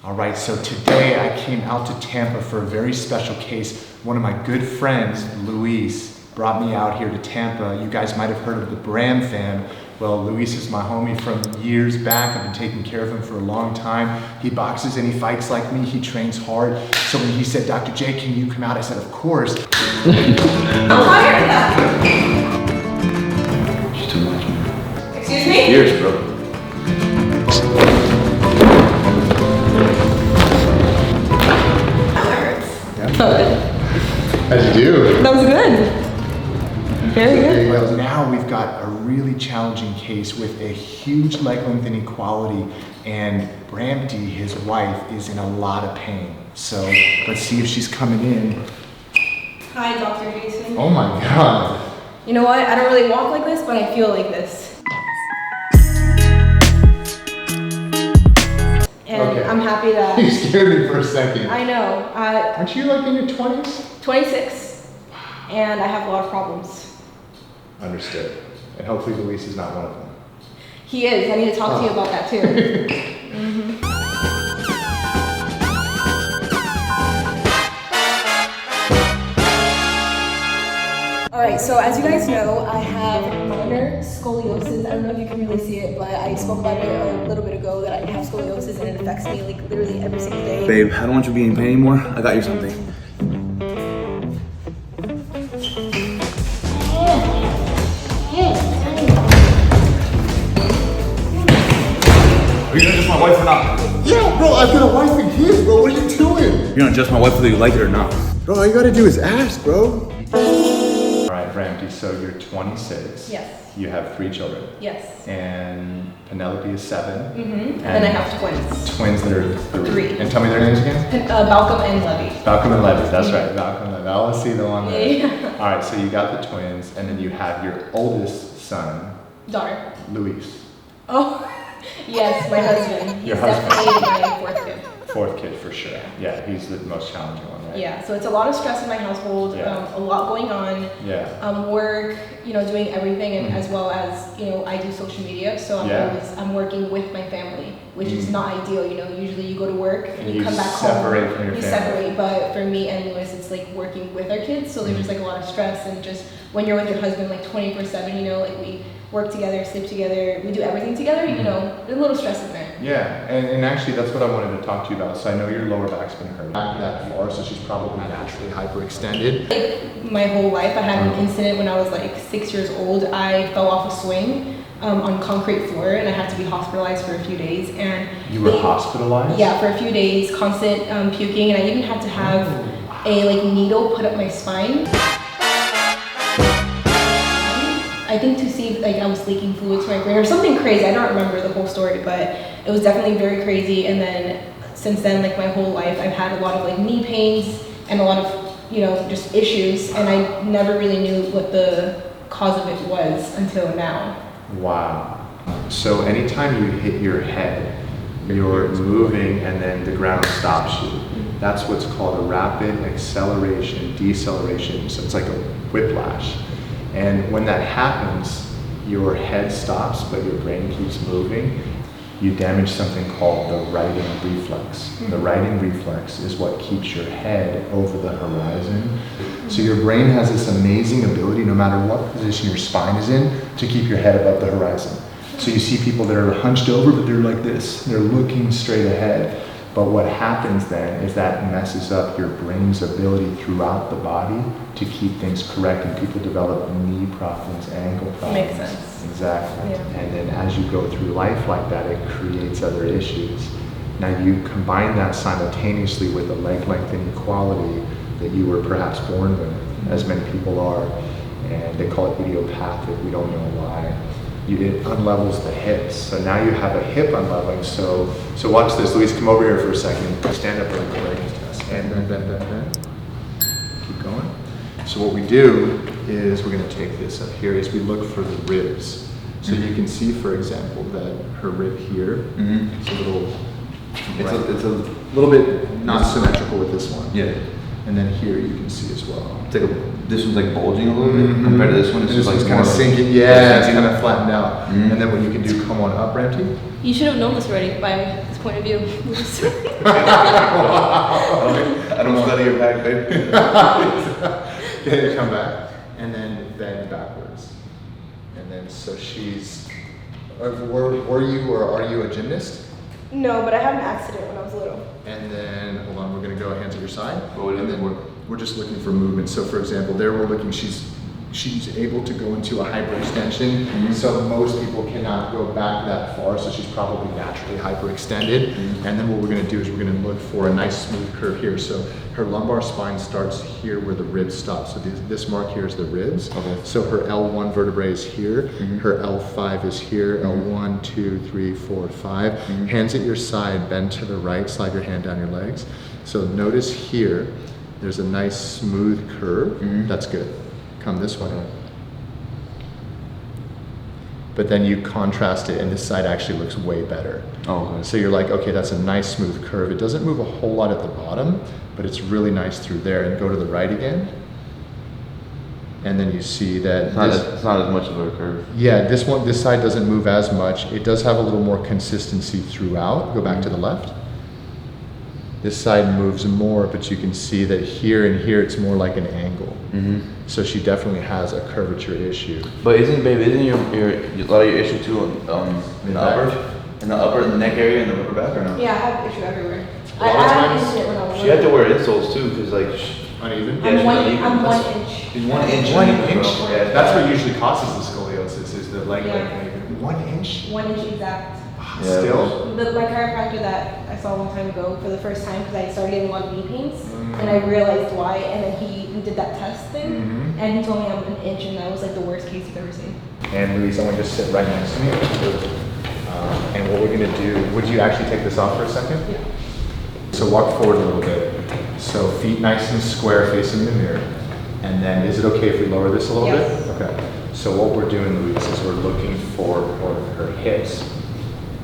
All right, so today I came out to Tampa for a very special case. One of my good friends, Luis, brought me out here to Tampa. You guys might have heard of the Bram fam. Well, Luis is my homie from years back. I've been taking care of him for a long time. He boxes and he fights like me. He trains hard. So when he said, Dr. J, can you come out? I said, of course. I'm tired of that. It's too much, man. Excuse me? Years, bro. How'd you do? That was good. Very good. Well, now we've got a really challenging case with a huge leg length inequality, and Bramty, his wife, is in a lot of pain. So let's see if she's coming in. Hi, Dr. Jason. Oh my God. You know what? I don't really walk like this, but I feel like this. And Okay. I'm happy that... You scared me for a second. I know. Aren't you like in your 20s? 26, and I have a lot of problems. Understood. And hopefully Luis is not one of them. He is. I need to talk to you about that too. Alright, so as you guys know, I have minor scoliosis. I don't know if you can really see it, but I spoke about it a little bit ago that I have scoliosis and it affects me like literally every single day. Babe, I don't want you to be in pain anymore. I got you something. Are you gonna adjust my wife or not? Yeah, bro, I've got a wife and kids, bro. What are you doing? You're gonna adjust my wife whether you like it or not. Bro, all you gotta do is ask, bro. All right, Bramty, so you're 26. Yes. You have 3 children. Yes. And Penelope is 7. And then I have twins. Twins that are 3. And tell me their names again. Balcom and Levy. Malcolm and Levy, that's right, Malcolm and Levy. I always see the one there. Yeah. All right, so you got the twins, and then you have your oldest son, Daughter. Luis. Oh, yes, my husband. He's Your husband. definitely my 4th kid. 4th kid for sure. Yeah, he's the most challenging one, right? Yeah, so it's a lot of stress in my household, Yeah. a lot going on. Yeah. Work, doing everything, and as well as, I do social media, so I'm working with my family, which is not ideal, usually you go to work and you come back separate home. from your You family. separate, but for me and Lewis, it's like working with our kids, so there's just like a lot of stress, and just when you're with your husband like 24/7, like we work together, sleep together, we do everything together, there's a little stress in there. Yeah, and actually that's what I wanted to talk to you about. So I know your lower back's been hurt not that far, so she's probably naturally hyperextended. Like my whole life, I had an incident when I was like 6 years old. I fell off a swing on concrete floor, and I had to be hospitalized for a few days. And You were hospitalized? Yeah, for a few days, constant puking, and I even had to have a needle put up my spine. I think to see if I was leaking fluid to my brain or something crazy. I don't remember the whole story, but it was definitely very crazy. And then since then, my whole life, I've had a lot of knee pains and a lot of just issues, and I never really knew what the cause of it was until now. Wow. So anytime you hit your head, you're moving and then the ground stops you. That's what's called a rapid acceleration, deceleration. So it's like a whiplash. And when that happens, your head stops, but your brain keeps moving. You damage something called the righting reflex. The righting reflex is what keeps your head over the horizon. So your brain has this amazing ability, no matter what position your spine is in, to keep your head above the horizon. So you see people that are hunched over, but they're like this. They're looking straight ahead. But what happens then is that messes up your brain's ability throughout the body to keep things correct, and people develop knee problems, ankle problems. Makes sense. Exactly. Yeah. And then as you go through life like that, it creates other issues. Now you combine that simultaneously with the leg length inequality that you were perhaps born with, as many people are, and they call it idiopathic, we don't know why. It unlevels the hips. So now you have a hip unleveling. So watch this. Luis, come over here for a second. Stand up really quick. And bend. Keep going. So what we do is we're going to take this up here is we look for the ribs. So you can see, for example, that her rib here is a little, it's a little bit not symmetrical with this one. Yeah. And then here you can see as well. It's like this one's like bulging a little bit compared to this one. It's This just like one's kind of more sinking. Yeah, it's kind of flattened out. And then what you can do, come on up, Bramty. You should have known this already by this point of view. I don't study your back, babe. Okay, come back. And then bend backwards. And then, so she's, were you or are you a gymnast? No, but I had an accident when I was little. And then, hold on, we're gonna go hands at your side. What would it And then work? we're just looking for movement. So for example, there we're looking, she's able to go into a hyperextension. So most people cannot go back that far, so she's probably naturally hyperextended. And then what we're gonna do is we're gonna look for a nice smooth curve here. So her lumbar spine starts here where the ribs stop. So this mark here is the ribs. Okay. So her L1 vertebrae is here, her L5 is here, L1, 2, 3, 4, 5. Hands at your side, bend to the right, slide your hand down your legs. So notice here, there's a nice smooth curve. That's good. Come this way. But then you contrast it and this side actually looks way better. Oh, okay. So you're like, okay, that's a nice smooth curve. It doesn't move a whole lot at the bottom, but it's really nice through there. And go to the right again. And then you see that It's not as much of a curve. yeah, this side doesn't move as much. It does have a little more consistency throughout. Go back to the left. This side moves more, but you can see that here and here it's more like an angle. So she definitely has a curvature issue. But isn't your a lot of your issue too in the upper, in the neck area and the upper back or no? Yeah, I have issue everywhere. A lot of I had times, an incident when I was She had to little. wear insoles too, cause like Uneven? Yeah, she's I'm uneven. 1 inch. she's 1 inch. 1 uneven, inch? bro. Yeah, That's what usually causes the scoliosis, is the leg Yeah. length uneven. 1 inch? 1 inch exact. Yeah, Still? My chiropractor that I saw a long time ago for the first time because I started getting a lot of knee pains and I realized why, and then he did that test thing and he told me I'm an inch and that was like the worst case you've ever seen. And Louise, I want you to sit right next to me. And what we're gonna do, would you actually take this off for a second? Yeah. So walk forward a little bit. So feet nice and square facing the mirror. And then is it okay if we lower this a little Yes. bit? Okay. So what we're doing, Louise, is we're looking for her hips.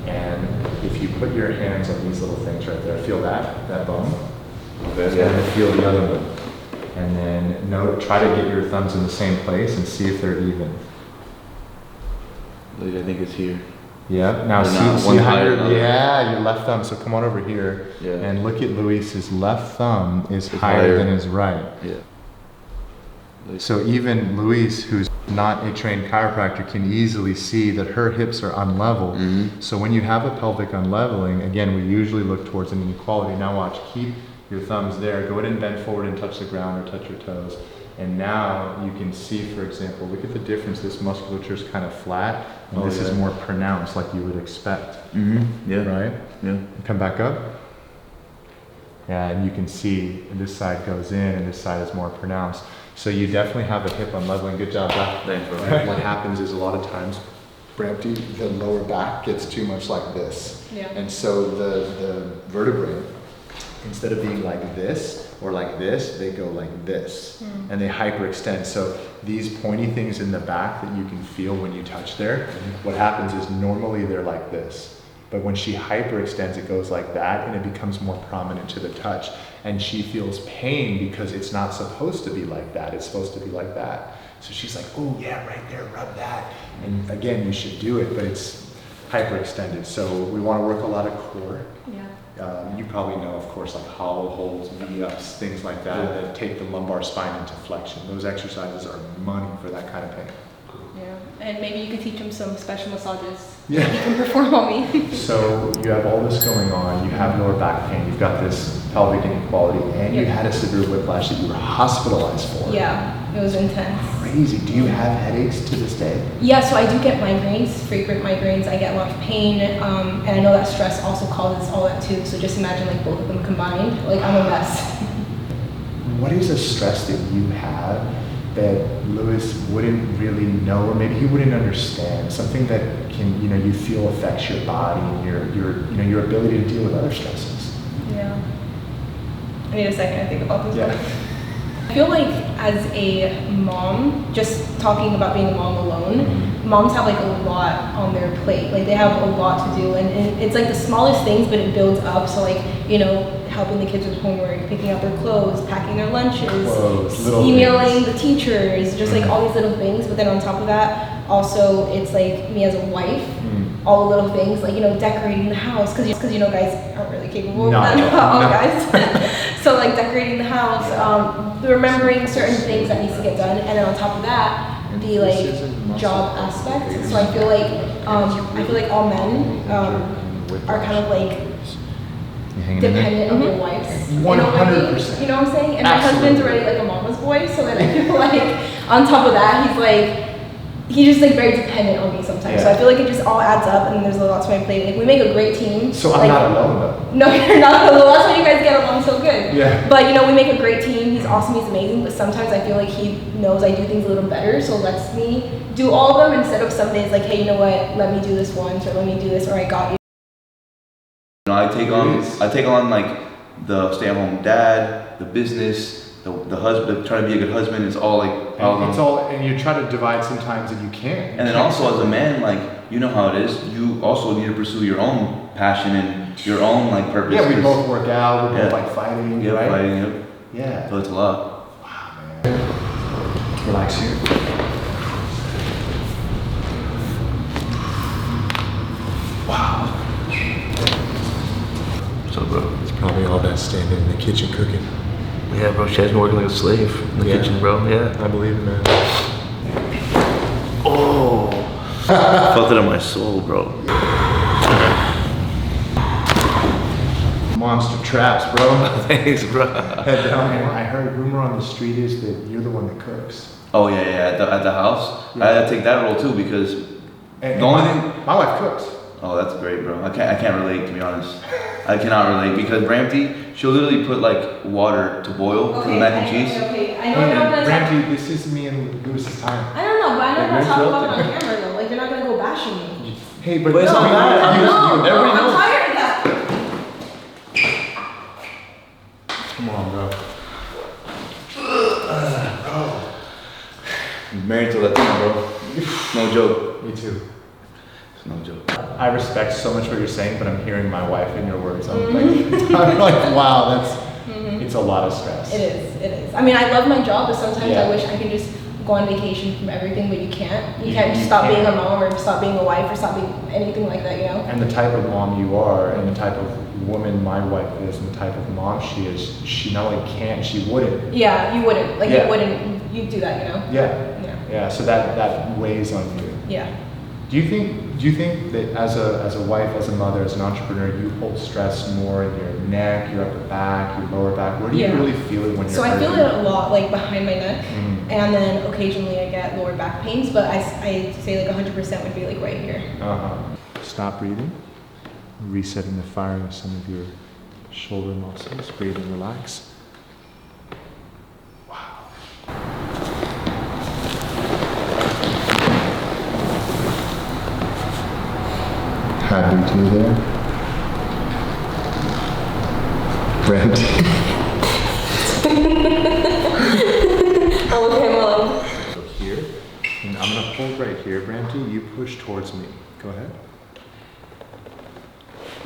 And if you put your hands on these little things right there, feel that bone? Okay, And yeah. then feel the other one. And then try to get your thumbs in the same place and see if they're even. Like, I think it's here. Yeah. Now They're see, not see one how higher your, than the other. yeah, your left thumb. So come on over here Yeah. and look at Luis's left thumb is It's higher higher. than his right. Yeah. So even Luis, who's not a trained chiropractor, can easily see that her hips are unlevel. So when you have a pelvic unleveling, again, we usually look towards an inequality. Now watch, keep your thumbs there. Go ahead and bend forward and touch the ground or touch your toes. And now you can see, for example, look at the difference. This musculature is kind of flat, and Oh, this is yeah. more pronounced, like you would expect. Yeah. Right? Yeah. Come back up. Yeah, and you can see this side goes in and this side is more pronounced. So you definitely have a hip unleveling. Good job, Beth. Thanks, bro. What happens is a lot of times, Brampty, the lower back gets too much like this. Yeah. And so the vertebrae, instead of being like this or like this, they go like this. And they hyperextend. So these pointy things in the back that you can feel when you touch there, what happens is normally they're like this. But when she hyperextends, it goes like that and it becomes more prominent to the touch. And she feels pain because it's not supposed to be like that. It's supposed to be like that. So she's like, oh yeah, right there, rub that. And again, you should do it, but it's hyperextended. So we want to work a lot of core. Yeah. You probably know, of course, like hollow holds, V-ups, things like that, that take the lumbar spine into flexion. Those exercises are money for that kind of pain. Yeah. And maybe you could teach him some special massages. Yeah. He can perform on me. So you have all this going on, you have lower back pain, you've got this pelvic inequality, and you had a severe whiplash that you were hospitalized for. Yeah, it was intense. Crazy. Do you have headaches to this day? Yeah, so I do get migraines, frequent migraines. I get a lot of pain, and I know that stress also causes all that too. So just imagine like both of them combined. Like I'm a mess. What is a stress that you have that Lewis wouldn't really know, or maybe he wouldn't understand? Something that can, you feel affects your body and your ability to deal with other stresses. Yeah. I need a second to think about this one. I feel like as a mom, just talking about being a mom alone, moms have like a lot on their plate. Like they have a lot to do, and it's like the smallest things, but it builds up. So like, you know, helping the kids with homework, picking out their clothes, packing their lunches, emailing the teachers, just like all these little things. But then on top of that, also it's like me as a wife, all the little things, like, you know, decorating the house, because you know, guys aren't really capable of that, not all guys. So like decorating the house, remembering certain things that needs to get done, and then on top of that, the like job aspect. So I feel like all men are kind of like dependent on their wives. 100%. You know what I'm saying? And my husband's already like a mama's boy, so then I feel like on top of that, he's just like very dependent on me sometimes. So I feel like it just all adds up, and there's a lot to my plate. Like we make a great team. So like, I'm not alone though. No, you're not alone. That's why you guys get along so good. Yeah. But you know, we make a great team. He's awesome. He's amazing. But sometimes I feel like he knows I do things a little better, so lets me do all of them instead of some days like, hey, you know what? Let me do this once, or let me do this, or I got you. You know, I take on like the stay-at-home dad, the business, the husband, trying to be a good husband. It's all like and you try to divide sometimes and you can't. And then also as a man, like, you know how it is. You also need to pursue your own passion and your own like purpose. Yeah, we both work out. We both like fighting. Yeah, right? fighting. Yep. Yeah. So it's a lot. Wow, man. Relax here. Wow. So, bro, it's probably all that standing in the kitchen cooking. Yeah, bro, she has been working like a slave in the kitchen, bro. Yeah. I believe it, man. Oh. Felt it in my soul, bro. Monster traps, bro. Thanks, bro. Head down here. I heard rumor on the street is that you're the one that cooks. Oh, yeah, at the house. Yeah. I had to take that role too because the only thing, my wife cooks. Oh, that's great, bro. I can't relate, to be honest. I cannot relate because Bramty, she'll literally put like water to boil for the mac and cheese. Okay, I know you're not gonna Bramty, this is me and Lewis's time. I don't know, but I know you're not talking about it on camera though. Like you're not gonna go bashing me. Hey, but it's not bad. I'm tired of that. Come on, bro. I'm married to Latina, bro. No joke. Me too. It's no joke. I respect so much what you're saying, but I'm hearing my wife in your words. I'm like, wow, it's a lot of stress. It is. I mean, I love my job, but sometimes I wish I could just go on vacation from everything, but you can't. You can't just stop being a mom, or stop being a wife, or stop being anything like that, you know? And the type of mom you are, and the type of woman my wife is, and the type of mom she is, she not only can't, she wouldn't. Yeah, you wouldn't. Like, you wouldn't, you'd do that, you know? Yeah, so that weighs on you. Yeah. Do you think that as a wife, as a mother, as an entrepreneur, you hold stress more in your neck, your upper back, your lower back? Where do you really feel it when you're So I feel it a lot, like behind my neck, and then occasionally I get lower back pains, but I say like 100% would be like right here. Stop breathing. Resetting the firing of some of your shoulder muscles. Breathe and relax. How'd we do there? Bramty. So here, and I'm gonna hold right here, Bramty. You push towards me. Go ahead.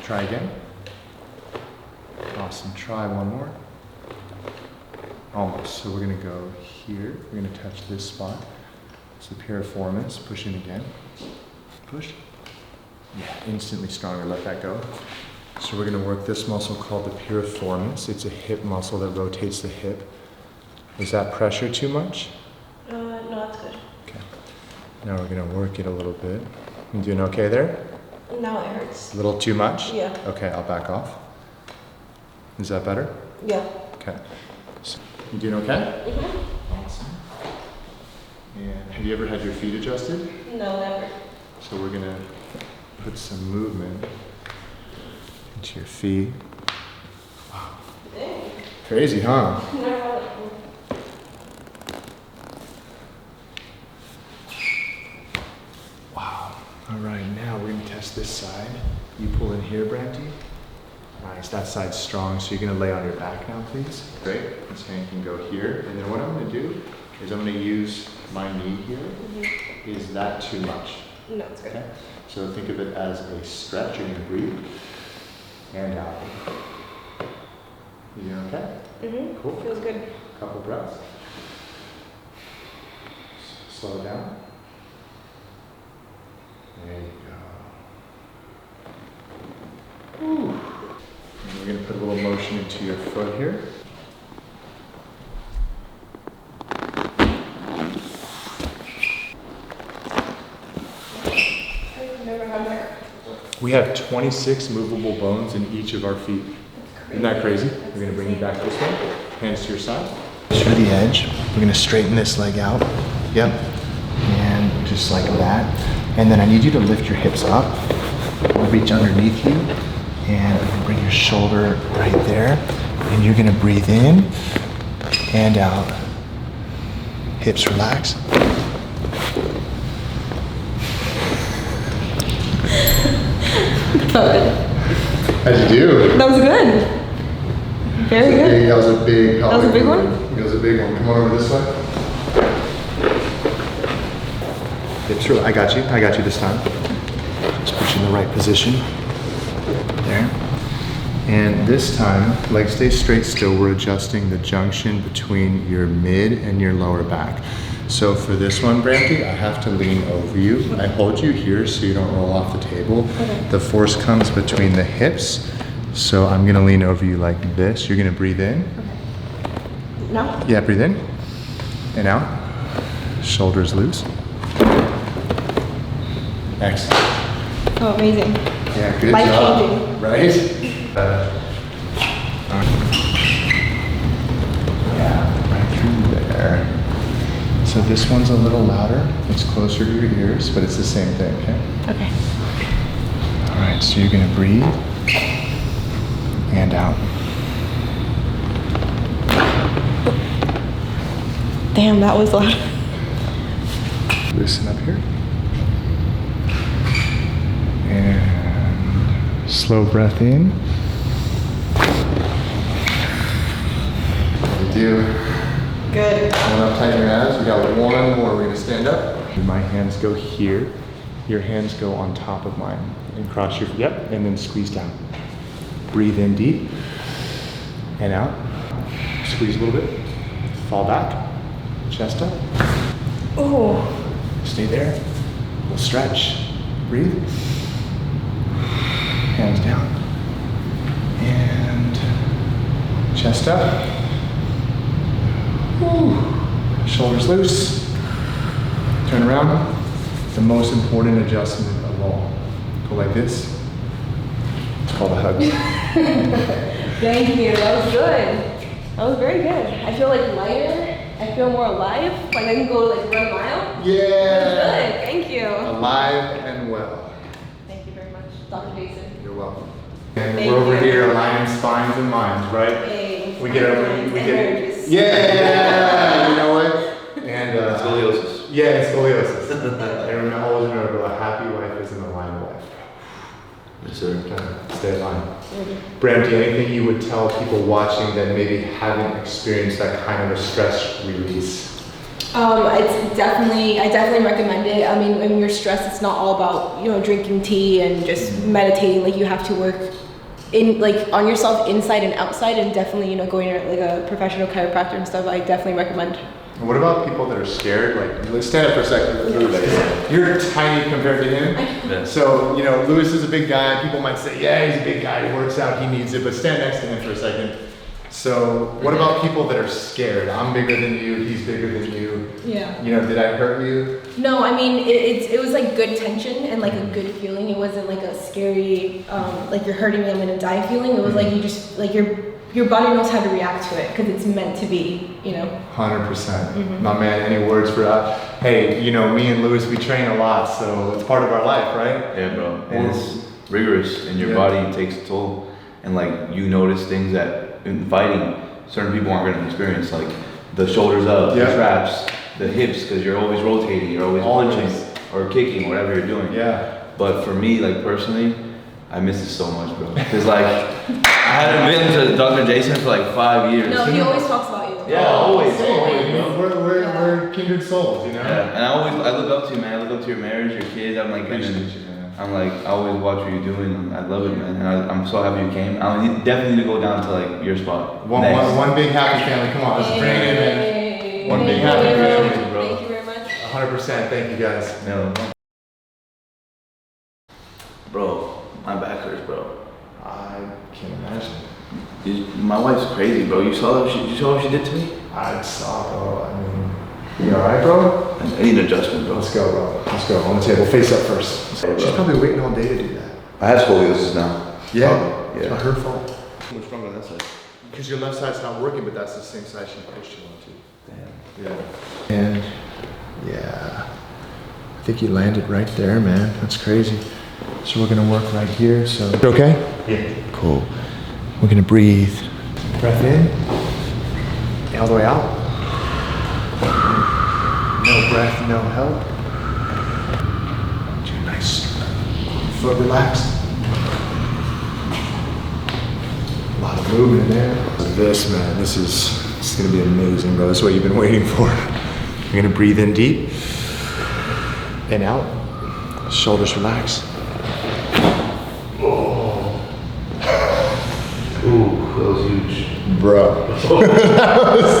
Try again. Awesome. Try one more. Almost. So we're gonna go here. We're gonna touch this spot. It's the piriformis. Push in again. Push. Yeah, instantly stronger. Let that go. So we're going to work this muscle called the piriformis. It's a hip muscle that rotates the hip. Is that pressure too much? No, that's good. Okay. Now we're going to work it a little bit. You doing okay there? Now it hurts. A little too much? Yeah. Okay, I'll back off. Is that better? Yeah. Okay. So, you doing okay? Mm-hmm. Awesome. And have you ever had your feet adjusted? No, never. So we're going to put some movement into your feet. Wow. Dang. Crazy, huh? Wow. All right, now we're going to test this side. You pull in here, Bramty. Nice, that side's strong. So you're gonna lay on your back now, please. Great, this hand can go here. And then what I'm gonna do is I'm gonna use my knee here. Is that too much? No, it's good. Okay. So think of it as a stretch. You're gonna breathe and out. You doing okay? Cool. Feels good. Couple breaths. Slow it down. There you go. Whew. And we're going to put a little motion into your foot here. I've never had that. We have 26 movable bones in each of our feet. Isn't that crazy? We're going to bring you back this way. Hands to your side. Through the edge. We're going to straighten this leg out. Yep. And just like that. And then I need you to lift your hips up. Reach underneath you. And I'm going to bring your shoulder right there. And you're going to breathe in and out. Hips relax. How'd you do? That was good. Very good. That was a big That was a big one? It was a big one. Come on over this way. Hips relax. I got you this time. Just put you in the right position. There. And this time, legs stay straight still. We're adjusting the junction between your mid and your lower back. So for this one, Bramty, I have to lean over you. I hold you here so you don't roll off the table. Okay. The force comes between the hips. So I'm gonna lean over you like this. You're gonna breathe in. Okay. Now? Yeah, breathe in and out. Shoulders loose. Excellent. Oh, amazing. Yeah, good Life-changing. job. Right? Yeah, right through there. So this one's a little louder. It's closer to your ears, but it's the same thing, okay? Okay. All right, so you're gonna breathe and out. Damn, that was loud. Loosen up here. And slow breath in. What do you do? Good. One up, tighten your abs. We got one more. We're gonna stand up. My hands go here. Your hands go on top of mine. And cross your, yep, and then squeeze down. Breathe in deep. And out. Squeeze a little bit. Fall back. Chest up. Oh. Stay there. We'll stretch. Breathe. Hands down. And chest up. Woo. Shoulders loose. Turn around. The most important adjustment of all. Go like this. It's called a hug. Thank you. That was good. That was very good. I feel like lighter. I feel more alive. Like I can go like run a mile. Yeah. That was good. Thank you. Alive and well. Thank you very much, Dr. Jason. You're welcome. And Thank we're over you. here aligning spines and minds, right? Hey, We get over. We get energies. Yeah. You know what? And Scoliosis. Yeah, it's scoliosis. And always remember, a happy wife is an aligned wife. Yes, sir. Okay, stay aligned. Bramty, anything you would tell people watching that maybe haven't experienced that kind of a stress release? It's definitely, I definitely recommend it. I mean, when you're stressed, it's not all about, you know, drinking tea and just meditating. Like you have to work in, like on yourself inside and outside, and definitely, you know, going to like a professional chiropractor and stuff. I definitely recommend. And what about people that are scared? Like, let's stand up for a second. You're tiny compared to him. Yeah. So, you know, Lewis is a big guy. People might say, yeah, he's a big guy. He works out. He needs it. But stand next to him for a second. So, what about people that are scared? I'm bigger than you. He's bigger than you. Yeah. You know, did I hurt you? No, I mean, it was like good tension and like a good feeling. It wasn't like a scary, like you're hurting me, I'm gonna die feeling. It was like you just, like your body knows how to react to it because it's meant to be, you know. 100%. My man, any words for that? Hey, you know, me and Lewis, we train a lot, so it's part of our life, right? Yeah, bro. And it's rigorous, and your Yeah. body takes a toll. And like you notice things that in fighting, certain people aren't going to experience, like the shoulders up, Yeah. the traps, the hips, because you're always rotating, you're always Always. punching or kicking, whatever you're doing. Yeah. But for me, like personally, I miss it so much, bro. Cause like, I hadn't been to Dr. Jason for like 5 years. No, he always talks about you. Yeah, always. We're kindred souls, you know? Yeah, and I look up to you, man. I look up to your marriage, your kids. I'm like, and then I'm like, I always watch what you're doing. I love it, man. And I'm so happy you came. I definitely need to go down to like your spot. One big happy family. Come on, let's bring it in, man. One big happy family, bro. Thank you very much. 100%. Thank you guys. No. Bro, my back hurts, bro. I can't imagine. My wife's crazy, bro. You saw what she did to me? I saw, bro. I mean, you alright, bro? I need an adjustment, bro. Let's go, bro. Let's go. On the table. Face up first. She's probably waiting all day to do that. I have scoliosis now. Yeah? Yeah. It's not her fault. What's stronger on that side? Because your left side's not working, but that's the same side she pushed you onto. Damn. Yeah. And, yeah. I think you landed right there, man. That's crazy. So we're gonna work right here, so. Okay? Yeah. Cool. We're gonna breathe. Breath in. And all the way out. No breath, no help. Nice. Foot relaxed. A lot of movement in there. This, man, this is gonna be amazing, bro. This is what you've been waiting for. You're gonna breathe in deep. And out. Shoulders relax. Ooh, that was huge. Bro. That was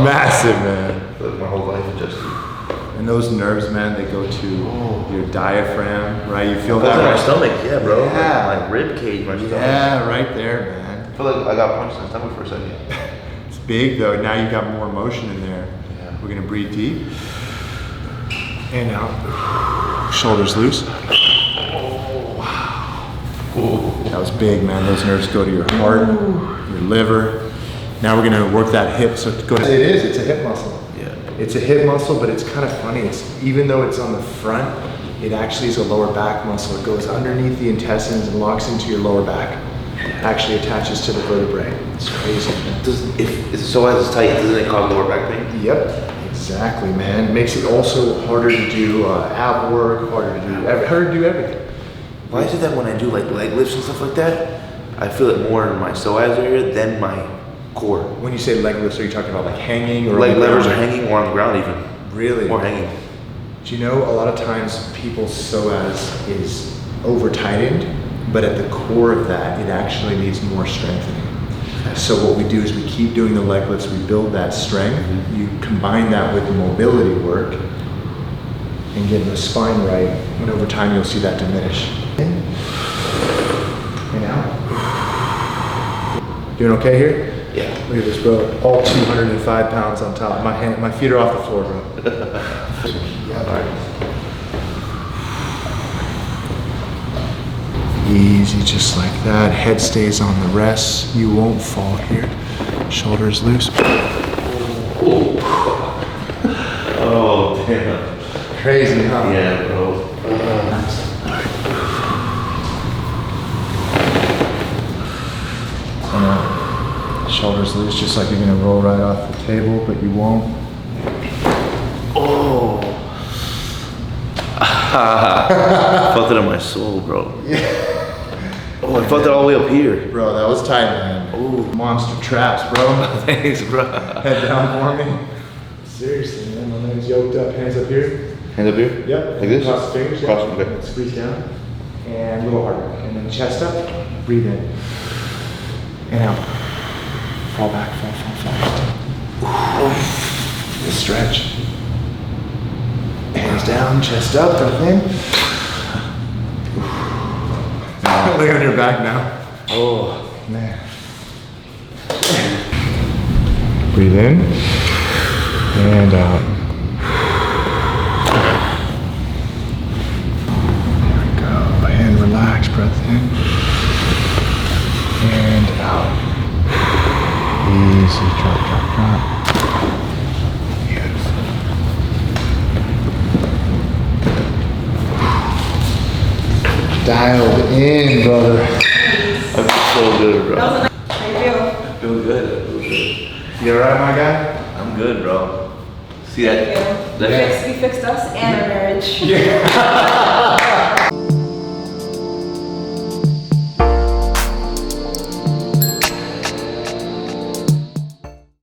massive, man. I feel like my whole life adjusted. And those nerves, man, they go to your diaphragm, right? You feel that, That's in my right? stomach, yeah, bro. Yeah. My rib cage, my stomach. Yeah, right there, man. I feel like I got punched in the stomach for a second. It's big, though. Now you've got more motion in there. Yeah. We're gonna breathe deep. And out. Shoulders loose. That was big, man. Those nerves go to your heart, your liver. Now we're gonna work that hip. So go to. It's a hip muscle. Yeah. It's a hip muscle, but it's kind of funny. It's even though it's on the front, it actually is a lower back muscle. It goes underneath the intestines and locks into your lower back. It actually attaches to the vertebrae. It's crazy, man. If it's so as it's tight, doesn't it cause lower back pain? Yep. Exactly, man. It makes it also harder to do ab work, harder to do everything. Why is it that when I do like leg lifts and stuff like that, I feel it more in my psoas area than my core? When you say leg lifts, are you talking about like hanging or Leg on the levers are ground? hanging or on the ground even. Really? More hanging. Do you know a lot of times people's psoas is over tightened, but at the core of that, it actually needs more strengthening. So what we do is we keep doing the leg lifts, we build that strength, you combine that with the mobility work and getting the spine right, and over time you'll see that diminish. In and out. Doing okay here? Yeah. Look at this, bro. All 205 pounds on top. My feet are off the floor, bro. Yeah. All right. Easy, just like that. Head stays on the rest. You won't fall here. Shoulders loose. Oh, damn. Crazy, huh? Yeah, bro. Nice. And shoulders loose, just like you're gonna roll right off the table, but you won't. Oh. Felt it in my soul, bro. Yeah. Oh, I felt it all the way up here. Bro, that was tight, man. Ooh. Monster traps, bro. Thanks, bro. Head down for me. Seriously, man. My man's yoked up. Hands up here. Hands up here? Yep. Like this? Cross the fingers. Cross, yeah. okay. And squeeze down. And a little harder. And then chest up. Breathe in. And out. Fall back. Fall. Stretch. Hands down, chest up, breath in. Lay on your back now. Oh, man. Breathe in and out. There we go. And relax, breath in and out. Easy, drop. Beautiful. Dialed in, brother. I feel so good, bro. How you feel? I feel good. You alright, my guy? I'm good, bro. See that? Thank you. That You fixed us and our marriage. Yeah.